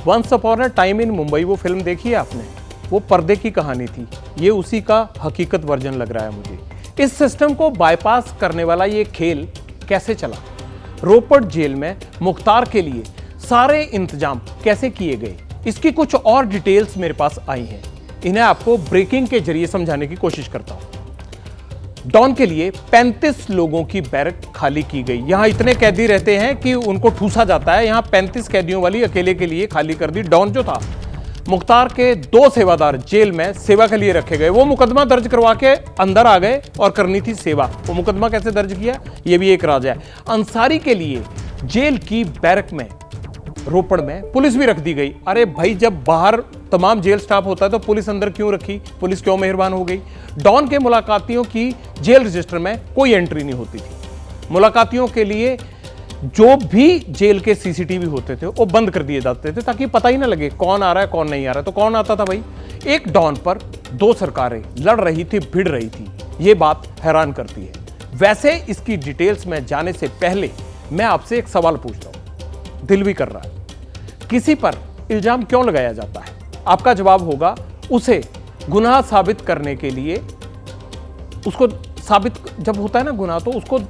Once upon a time in Mumbai वो film देखी है आपने? वो पर्दे की कहानी थी, ये उसी का हकीकत वर्जन लग रहा है मुझे। इस सिस्टम को बाईपास करने वाला ये खेल कैसे चला? रोपड़ जेल में मुख्तार के लिए सारे इंतजाम कैसे किए गए? इसकी कुछ और डिटेल्स मेरे पास आई हैं, इन्हें आपको ब्रेकिंग के जरिए समझाने की कोशिश करता हूं। डॉन के लिए 35 लोगों की बैरक खाली की गई। यहां इतने कैदी रहते हैं कि उनको ठूसा जाता है, यहां 35 कैदियों वाली अकेले के लिए खाली कर दी। डॉन जो था, मुख्तार के 2 सेवादार जेल में सेवा के लिए रखे गए। वो मुकदमा दर्ज करवा के अंदर आ गए और करनी थी सेवा। वो मुकदमा कैसे दर्ज किया, ये भी एक राज है। अंसारी के लिए जेल की बैरक में रोपड़ में पुलिस भी रख दी गई। अरे भाई, जब बाहर तमाम जेल स्टाफ होता है तो पुलिस अंदर क्यों रखी? पुलिस क्यों मेहरबान हो गई? डॉन के मुलाकातियों की जेल रजिस्टर में कोई एंट्री नहीं होती थी। मुलाकातियों के लिए जो भी जेल के सीसीटीवी होते थे वो बंद कर दिए जाते थे ताकि पता ही ना लगे कौन आ रहा है कौन नहीं आ रहा है। तो कौन आता था भाई? एक डॉन पर 2 सरकारें लड़ रही थी, भिड़ रही थी। ये बात हैरान करती है। वैसे इसकी डिटेल्स में जाने से पहले मैं आपसे एक सवाल पूछता हूं, दिल भी कर रहा है। किसी पर इल्जाम क्यों लगाया जाता है? आपका जवाब होगा, उसे गुनाह साबित करने के लिए, उसको साबित जब होता है ना गुनाह, तो उसको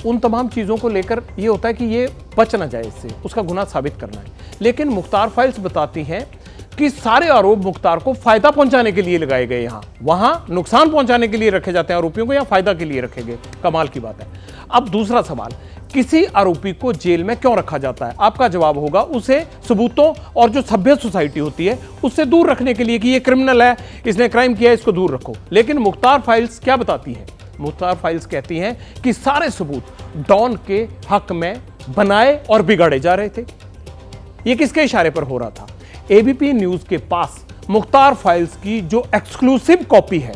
उन तमाम चीज़ों को लेकर ये होता है कि ये बच ना जाए, इससे उसका गुनाह साबित करना है। लेकिन मुख्तार फाइल्स बताती हैं कि सारे आरोप मुख्तार को फायदा पहुंचाने के लिए लगाए गए। वहां नुकसान पहुंचाने के लिए रखे जाते हैं आरोपियों को, या फायदा के लिए रखे गए। कमाल की बात है। अब दूसरा सवाल, किसी आरोपी को जेल में क्यों रखा जाता है? आपका जवाब होगा, उसे सबूतों और जो सभ्य सोसाइटी होती है उससे दूर रखने के लिए कि ये क्रिमिनल है, इसने क्राइम किया है, इसको दूर रखो। लेकिन मुख्तार फाइल्स क्या बताती है? मुख्तार फाइल्स कहती हैं कि सारे सबूत डॉन के हक में बनाए और बिगाड़े जा रहे थे। ये किसके इशारे पर हो रहा था? एबीपी न्यूज के पास मुख्तार फाइल्स की जो एक्सक्लूसिव कॉपी है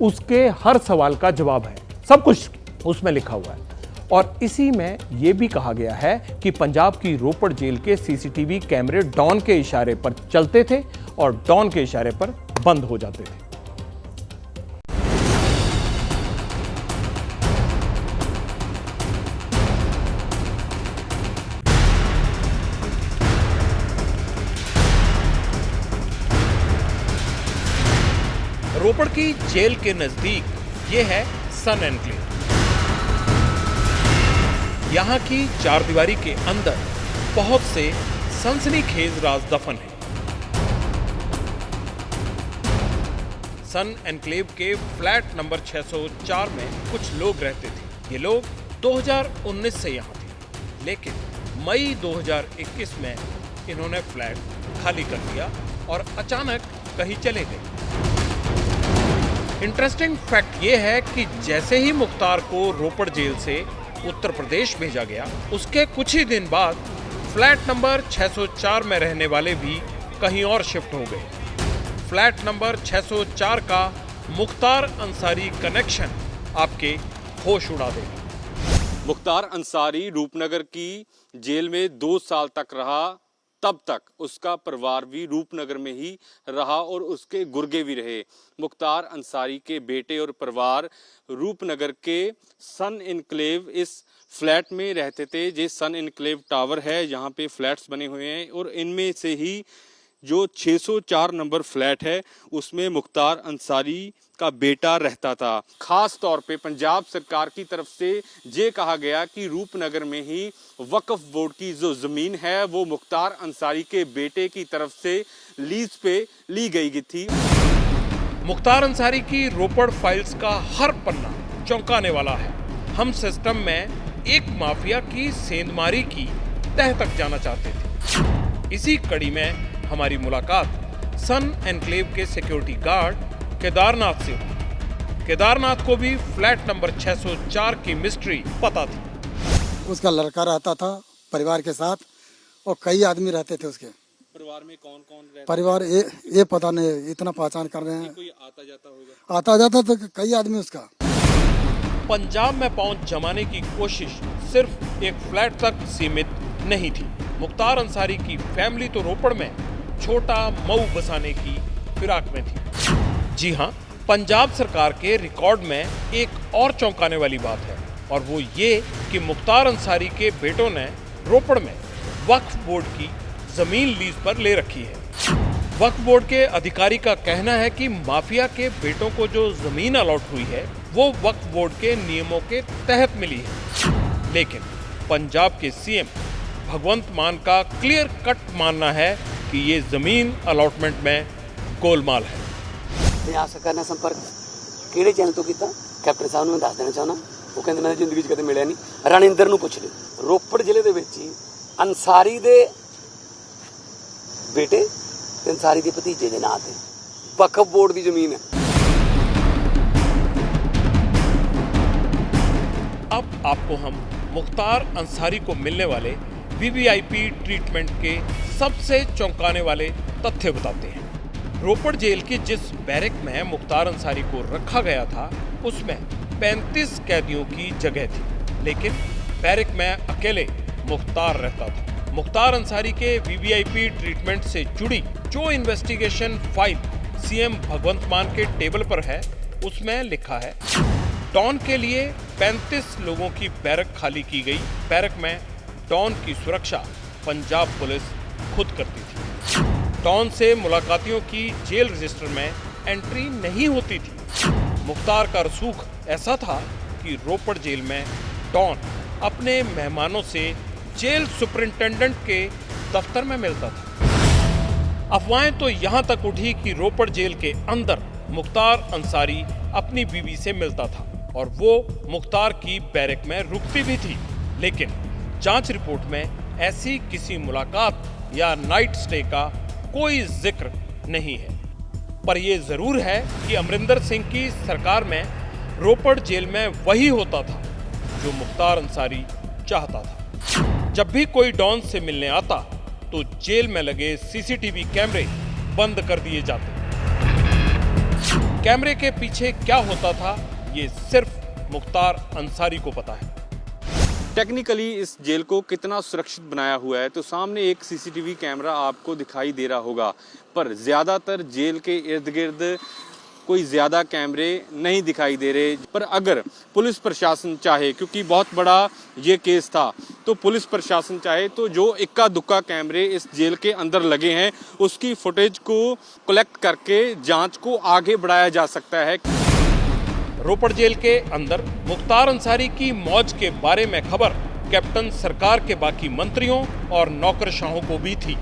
उसके हर सवाल का जवाब है। सब कुछ उसमें लिखा हुआ है। और इसी में यह भी कहा गया है कि पंजाब की रोपड़ जेल के सीसीटीवी कैमरे डॉन के इशारे पर चलते थे और डॉन के इशारे पर बंद हो जाते थे। रोपड़ की जेल के नजदीक ये है सन एनक्लेव। यहाँ की चारदीवारी के अंदर बहुत से सनसनीखेज राज दफन हैं। सन एनक्लेव के फ्लैट नंबर 604 में कुछ लोग रहते थे। ये लोग 2019 से यहाँ थे, लेकिन मई 2021 में इन्होंने फ्लैट खाली कर दिया और अचानक कहीं चले गए। इंटरेस्टिंग फैक्ट ये है कि जैसे ही मुख्तार को रोपड़ जेल से उत्तर प्रदेश भेजा गया, उसके कुछ ही दिन बाद फ्लैट नंबर 604 में रहने वाले भी कहीं और शिफ्ट हो गए। फ्लैट नंबर 604 का मुख्तार अंसारी कनेक्शन आपके होश उड़ा देगा। मुख्तार अंसारी रूपनगर की जेल में 2 साल तक रहा। तब तक उसका परिवार भी रूपनगर में ही रहा और उसके गुर्गे भी रहे। मुख्तार अंसारी के बेटे और परिवार रूपनगर के सन एनक्लेव इस फ्लैट में रहते थे। ये सन एनक्लेव टावर है, यहाँ पे फ्लैट्स बने हुए हैं और इनमें से ही जो 604 नंबर फ्लैट है उसमें मुख्तार अंसारी का बेटा रहता था। खास तौर पे पंजाब सरकार की तरफ से ये कहा गया कि रूपनगर में ही वक्फ बोर्ड की जो जमीन है वो मुख्तार अंसारी के बेटे की तरफ से लीज पे ली गई थी। मुख्तार अंसारी की रोपड़ फाइल्स का हर पन्ना चौंकाने वाला है। हम सिस्टम में एक माफिया की सेंधमारी की तह तक जाना चाहते थे। इसी कड़ी में हमारी मुलाकात सन एनक्लेव के सिक्योरिटी गार्ड केदारनाथ से हुई। केदारनाथ को भी फ्लैट नंबर 604 की मिस्ट्री पता थी। उसका लड़का रहता था परिवार के साथ और कई आदमी रहते थे उसके परिवार में। कौन कौन रहता? परिवार ये पता नहीं, इतना पहचान कर रहे हैं। कोई आता जाता होगा? आता जाता तो कई आदमी उसका। पंजाब में पहुंच जमाने की कोशिश सिर्फ एक फ्लैट तक सीमित नहीं थी। मुख्तार अंसारी की फैमिली तो रोपड़ में छोटा मऊ बसाने की फिराक में थी। जी हाँ, पंजाब सरकार के रिकॉर्ड में एक और चौंकाने वाली बात है, और वो ये कि मुख्तार अंसारी के बेटों ने रोपड़ में वक्फ बोर्ड की जमीन लीज पर ले रखी है। वक्फ बोर्ड के अधिकारी का कहना है कि माफिया के बेटों को जो जमीन अलॉट हुई है वो वक्फ बोर्ड के नियमों के तहत मिली है। लेकिन पंजाब के सीएम भगवंत मान का क्लियर कट मानना है कि ये जमीन अलॉटमेंट में गोलमाल है। ਪੰਜਾਬ ਸਰਕਾਰ ਨਾਲ ਸੰਪਰਕ ਕਿਹੜੇ ਚੈਨਲ ਤੋਂ ਕੀਤਾ? ਕੈਪਟਨ ਸਾਹਿਬ ਨੂੰ ਮੈਂ ਦੱਸ ਦੇਣਾ ਚਾਹੁੰਦਾ, ਉਹ ਕਹਿੰਦੇ ਮੈਂ ਜ਼ਿੰਦਗੀ 'ਚ ਕਦੇ ਮਿਲਿਆ ਨਹੀਂ। ਰਣਿੰਦਰ ਨੂੰ ਪੁੱਛ ਲਿਓ। ਰੋਪੜ ਜ਼ਿਲ੍ਹੇ ਦੇ ਵਿੱਚ ਹੀ ਅੰਸਾਰੀ ਦੇ ਬੇਟੇ ਤੇ ਅੰਸਾਰੀ ਦੇ ਭਤੀਜੇ ਦੇ ਨਾਂ ਤੇ ਵਕਫ ਬੋਰਡ ਦੀ ਜ਼ਮੀਨ ਹੈ। अब आपको हम मुख्तार अंसारी को मिलने वाले वीवीआईपी ट्रीटमेंट के सबसे चौंकाने वाले तथ्य बताते हैं। रोपड़ जेल की जिस बैरक में मुख्तार अंसारी को रखा गया था उसमें 35 कैदियों की जगह थी, लेकिन बैरक में अकेले मुख्तार रहता था। मुख्तार अंसारी के वीवीआईपी ट्रीटमेंट से जुड़ी जो इन्वेस्टिगेशन फाइल सीएम भगवंत मान के टेबल पर है उसमें लिखा है डॉन के लिए 35 लोगों की बैरक खाली की गई। बैरक में डॉन की सुरक्षा पंजाब पुलिस खुद करती थी। डॉन से मुलाकातियों की जेल रजिस्टर में एंट्री नहीं होती थी। मुख्तार का रसूख ऐसा था कि रोपड़ जेल में डॉन अपने मेहमानों से जेल सुपरिंटेंडेंट के दफ्तर में मिलता था। अफवाहें तो यहाँ तक उठी कि रोपड़ जेल के अंदर मुख्तार अंसारी अपनी बीवी से मिलता था और वो मुख्तार की बैरक में रुकती भी थी, लेकिन जांच रिपोर्ट में ऐसी किसी मुलाकात या नाइट स्टे का कोई जिक्र नहीं है। पर यह जरूर है कि अमरिंदर सिंह की सरकार में रोपड़ जेल में वही होता था जो मुख्तार अंसारी चाहता था। जब भी कोई डॉन से मिलने आता तो जेल में लगे सीसीटीवी कैमरे बंद कर दिए जाते। कैमरे के पीछे क्या होता था ये सिर्फ मुख्तार अंसारी को पता है। टेक्निकली इस जेल को कितना सुरक्षित बनाया हुआ है तो सामने एक सीसीटीवी कैमरा आपको दिखाई दे रहा होगा, पर ज़्यादातर जेल के इर्द गिर्द कोई ज़्यादा कैमरे नहीं दिखाई दे रहे। पर अगर पुलिस प्रशासन चाहे, क्योंकि बहुत बड़ा ये केस था, तो पुलिस प्रशासन चाहे तो जो इक्का दुक्का कैमरे इस जेल के अंदर लगे हैं उसकी फुटेज को कलेक्ट करके जांच को आगे बढ़ाया जा सकता है। रोपड़ जेल के अंदर मुख्तार अंसारी की मौज के बारे में खबर कैप्टन सरकार के बाकी मंत्रियों और नौकरशाहों को भी थी।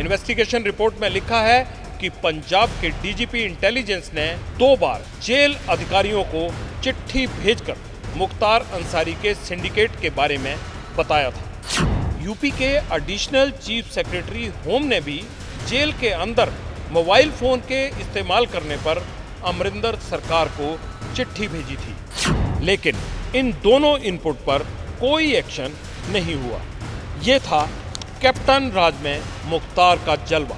इन्वेस्टिगेशन रिपोर्ट में लिखा है कि पंजाब के डीजीपी इंटेलिजेंस ने 2 बार जेल अधिकारियों को चिट्ठी भेजकर मुख्तार अंसारी के सिंडिकेट के बारे में बताया था। यूपी के एडिशनल चीफ सेक्रेटरी होम ने भी जेल के अंदर मोबाइल फोन के इस्तेमाल करने पर अमरिंदर सरकार को चिट्ठी भेजी थी, लेकिन इन दोनों इनपुट पर कोई एक्शन नहीं हुआ। ये था कैप्टन राज में मुख्तार का जलवा।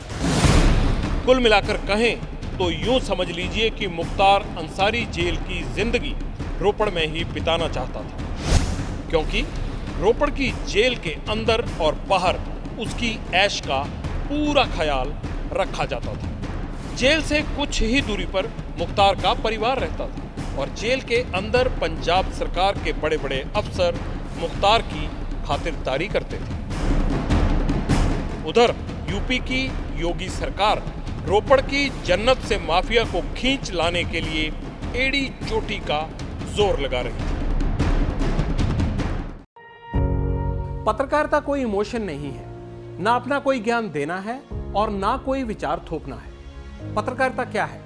कुल मिलाकर कहें तो यूं समझ लीजिए कि मुख्तार अंसारी जेल की जिंदगी रोपड़ में ही बिताना चाहता था, क्योंकि रोपड़ की जेल के अंदर और बाहर उसकी ऐश का पूरा ख्याल रखा जाता था। जेल से कुछ ही दूरी पर मुख्तार का परिवार रहता था और जेल के अंदर पंजाब सरकार के बड़े बड़े अफसर मुख्तार की खातिरदारी करते थे। उधर यूपी की योगी सरकार रोपड़ की जन्नत से माफिया को खींच लाने के लिए एड़ी चोटी का जोर लगा रही थी। पत्रकारिता कोई इमोशन नहीं है, ना अपना कोई ज्ञान देना है और ना कोई विचार थोपना है। पत्रकारिता क्या है?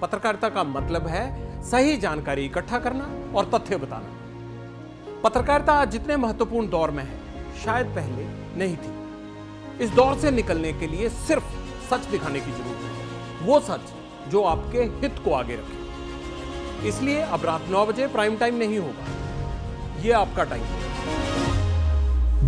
पत्रकारिता का मतलब है सही जानकारी इकट्ठा करना और तथ्य बताना। पत्रकारिता आज जितने महत्वपूर्ण दौर में है शायद पहले नहीं थी। इस दौर से निकलने के लिए सिर्फ सच दिखाने की जरूरत है, वो सच जो आपके हित को आगे रखे। इसलिए अब रात 9 बजे प्राइम टाइम नहीं होगा, ये आपका टाइम है।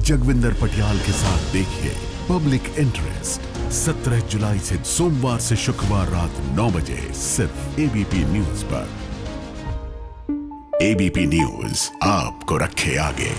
जगविंदर पटियाल के साथ देखिए पब्लिक इंटरेस्ट 17 जुलाई से सोमवार से शुक्रवार रात 9 बजे सिर्फ एबीपी न्यूज पर। एबीपी न्यूज आपको रखे आगे।